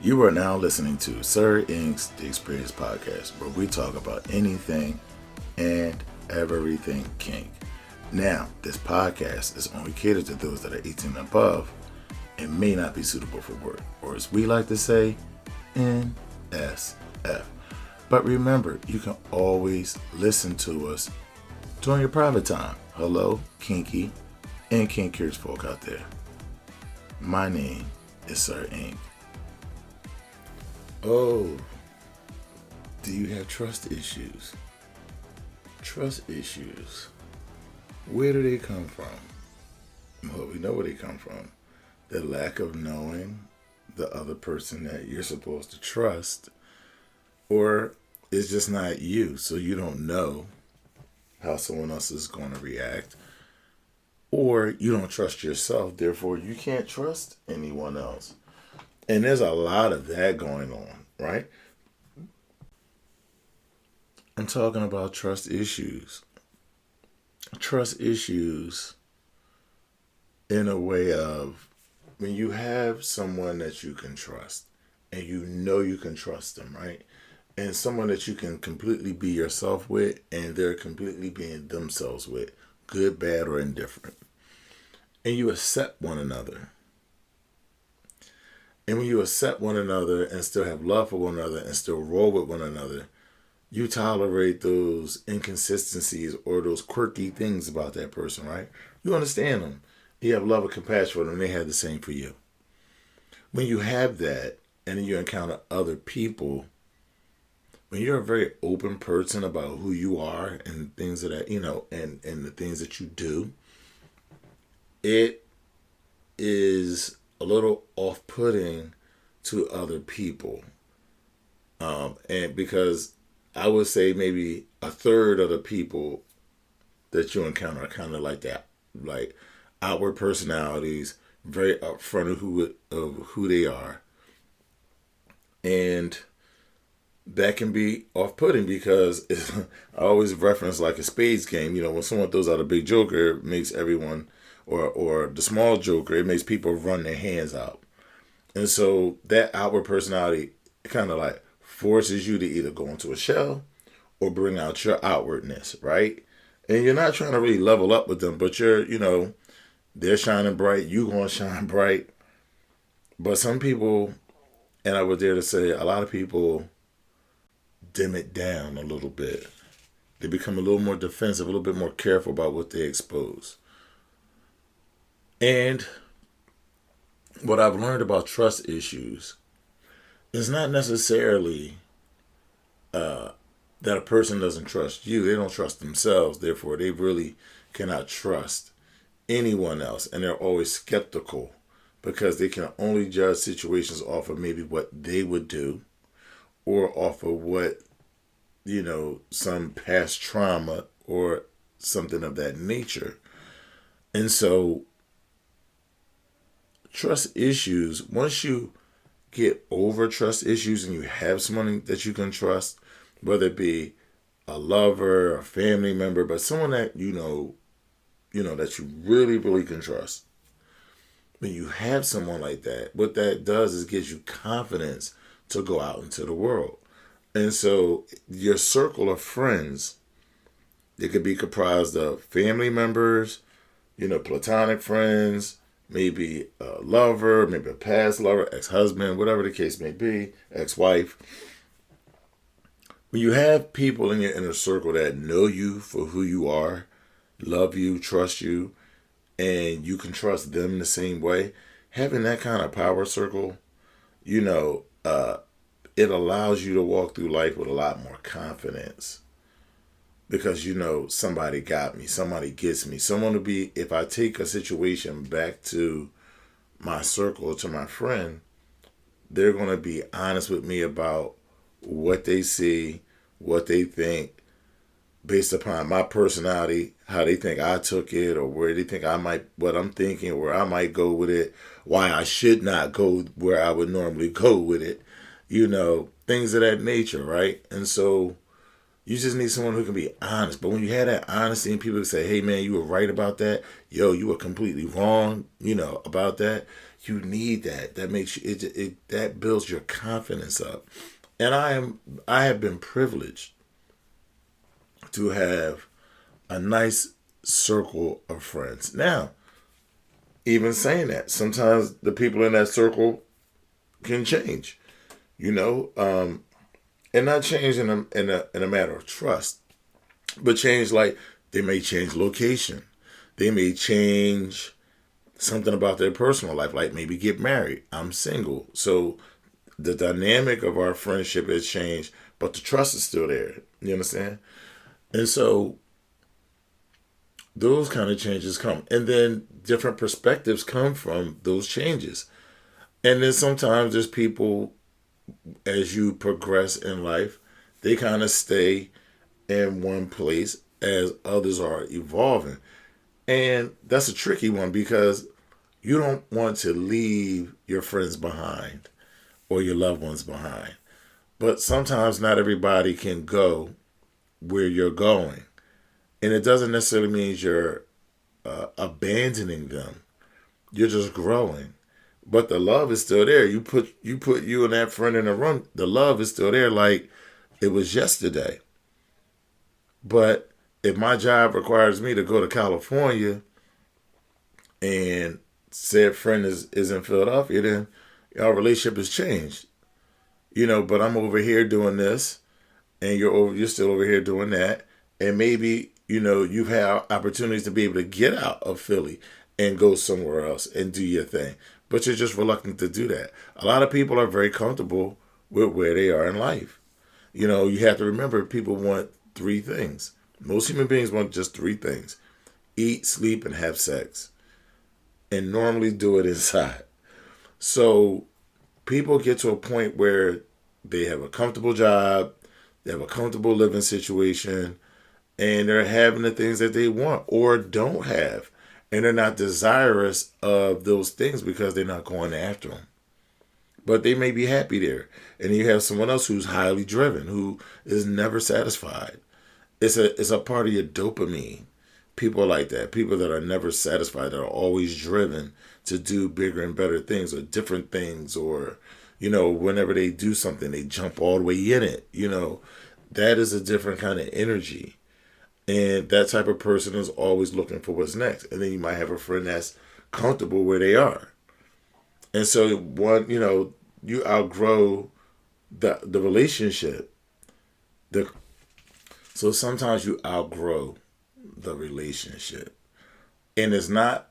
You are now listening to Sir Ink's The Experience Podcast, where we talk about anything and everything kink. Now, this podcast is only catered to those that are 18 and above and may not be suitable for work, or as we like to say, NSF. But remember, you can always listen to us during your private time. Hello, kinky and kinkers folk out there. My name is Sir Ink. Oh, do you have trust issues? Trust issues. Where do they come from? Well, we know where they come from. The lack of knowing the other person that you're supposed to trust, or it's just not you, so you don't know how someone else is going to react, or you don't trust yourself, therefore you can't trust anyone else. And there's a lot of that going on, right? I'm talking about trust issues. Trust issues in a way of when you have someone that you can trust and you know you can trust them, right? And someone that you can completely be yourself with and they're completely being themselves with, good, bad, or indifferent. And you accept one another. And when you accept one another and still have love for one another and still roll with one another, you tolerate those inconsistencies or those quirky things about that person, right? You understand them. You have love and compassion for them, and they have the same for you. When you have that, and then you encounter other people, when you're a very open person about who you are and things that, and the things that you do, it is a little off-putting to other people. And because I would say maybe a third of the people that you encounter are kind of like that, like outward personalities, very upfront of who they are. And that can be off-putting because I always reference like a spades game. When someone throws out a big joker, it makes everyone, or the small joker, it makes people run their hands out. And so that outward personality kind of like forces you to either go into a shell or bring out your outwardness, right? And you're not trying to really level up with them, but they're shining bright, you going to shine bright. But some people, and I would dare to say a lot of people, dim it down a little bit. They become a little more defensive, a little bit more careful about what they expose. And what I've learned about trust issues is not necessarily that a person doesn't trust you. They don't trust themselves. Therefore, they really cannot trust anyone else. And they're always skeptical because they can only judge situations off of maybe what they would do or off of what, some past trauma or something of that nature. And so trust issues, once you get over trust issues and you have someone that you can trust, whether it be a lover, a family member, but someone that that you really, really can trust. When you have someone like that, what that does is gives you confidence to go out into the world. And so your circle of friends, it could be comprised of family members, platonic friends, maybe a lover, maybe a past lover, ex-husband, whatever the case may be, ex-wife. When you have people in your inner circle that know you for who you are, love you, trust you, and you can trust them the same way, having that kind of power circle, it allows you to walk through life with a lot more confidence. Because somebody got me, somebody gets me. Someone to be, if I take a situation back to my circle, to my friend, they're going to be honest with me about what they see, what they think, based upon my personality, how they think I took it, or where they think what I'm thinking, where I might go with it, why I should not go where I would normally go with it, things of that nature, right? And so you just need someone who can be honest. But when you have that honesty and people say, hey man, you were right about that. Yo, you were completely wrong, about that. you need that. That makes you that builds your confidence up. And I have been privileged to have a nice circle of friends. Now, even saying that, sometimes the people in that circle can change, you know, and not change in a matter of trust, but change like they may change location, they may change something about their personal life, like maybe get married. I'm single, so the dynamic of our friendship has changed, but the trust is still there. You understand? And so those kind of changes come, and then different perspectives come from those changes. And then sometimes there's people, as you progress in life, they kind of stay in one place as others are evolving. And that's a tricky one because you don't want to leave your friends behind or your loved ones behind. But sometimes not everybody can go where you're going. And it doesn't necessarily mean you're abandoning them. You're just growing. But the love is still there. You put you and that friend in a room, the love is still there like it was yesterday. But if my job requires me to go to California and said friend is in Philadelphia, then our relationship has changed. But I'm over here doing this and you're still over here doing that. And maybe, you've had opportunities to be able to get out of Philly and go somewhere else and do your thing. But you're just reluctant to do that. A lot of people are very comfortable with where they are in life. You have to remember people want three things. Most human beings want just three things: eat, sleep, and have sex. And normally do it inside. So people get to a point where they have a comfortable job, they have a comfortable living situation, and they're having the things that they want or don't have. And they're not desirous of those things because they're not going after them. But they may be happy there. And you have someone else who's highly driven, who is never satisfied. It's a part of your dopamine. People like that. People that are never satisfied, that are always driven to do bigger and better things or different things, or, whenever they do something, they jump all the way in it. That is a different kind of energy. And that type of person is always looking for what's next. And then you might have a friend that's comfortable where they are. And so you outgrow the relationship. So sometimes you outgrow the relationship. And it's not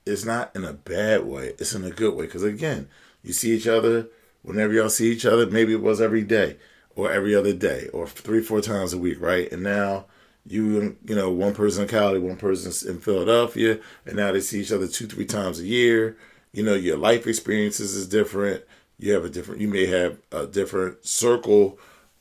in a bad way. It's in a good way. Because again, you see each other whenever y'all see each other. Maybe it was every day or every other day or 3-4 times a week, right? And now one person in Cali, one person's in Philadelphia, and now they see each other 2-3 times a year. Your life experiences is different. You may have a different circle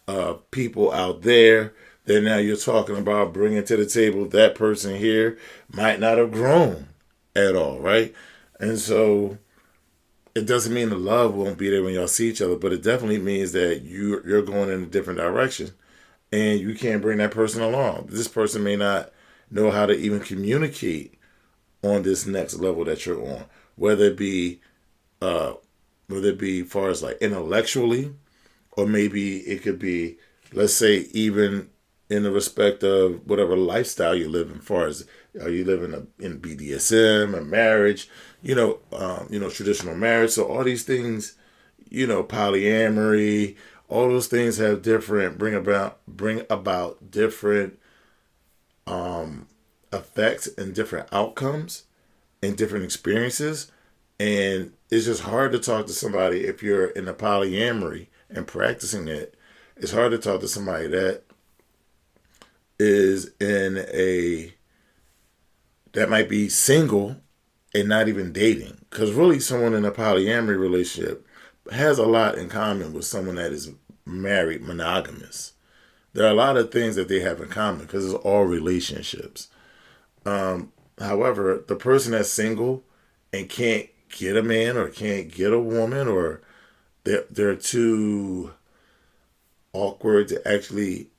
of people out there that now you're talking about bringing to the table. That person here might not have grown at all, right? And so it doesn't mean the love won't be there when y'all see each other, but it definitely means that you're going in a different direction and you can't bring that person along. This person may not know how to even communicate on this next level that you're on, whether it be far as like intellectually, or maybe it could be, let's say, even in the respect of whatever lifestyle you live in, far as are you living in BDSM, a marriage, traditional marriage. So all these things, polyamory, all those things have bring about different effects and different outcomes and different experiences. And it's just hard to talk to somebody if you're in a polyamory and practicing it. It's hard to talk to somebody that is that might be single and not even dating. Because really someone in a polyamory relationship has a lot in common with someone that is married, monogamous. There are a lot of things that they have in common because it's all relationships. However, the person that's single and can't get a man or can't get a woman, or they're too awkward to actually,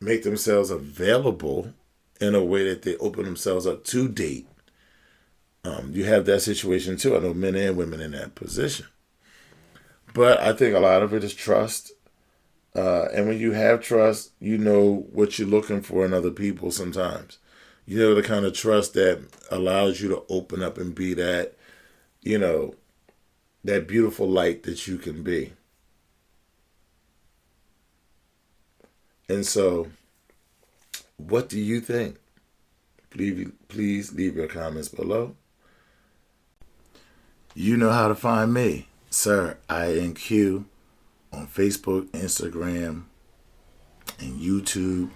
make themselves available in a way that they open themselves up to date. You have that situation too. I know men and women in that position. But I think a lot of it is trust. And when you have trust, you know what you're looking for in other people sometimes. You know the kind of trust that allows you to open up and be that, that beautiful light that you can be. And so, what do you think? Please leave your comments below. You know how to find me, Sir INQ, on Facebook, Instagram, and YouTube.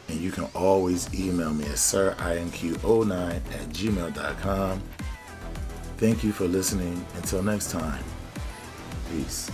And you can always email me at sirinq09@gmail.com. Thank you for listening. Until next time, peace.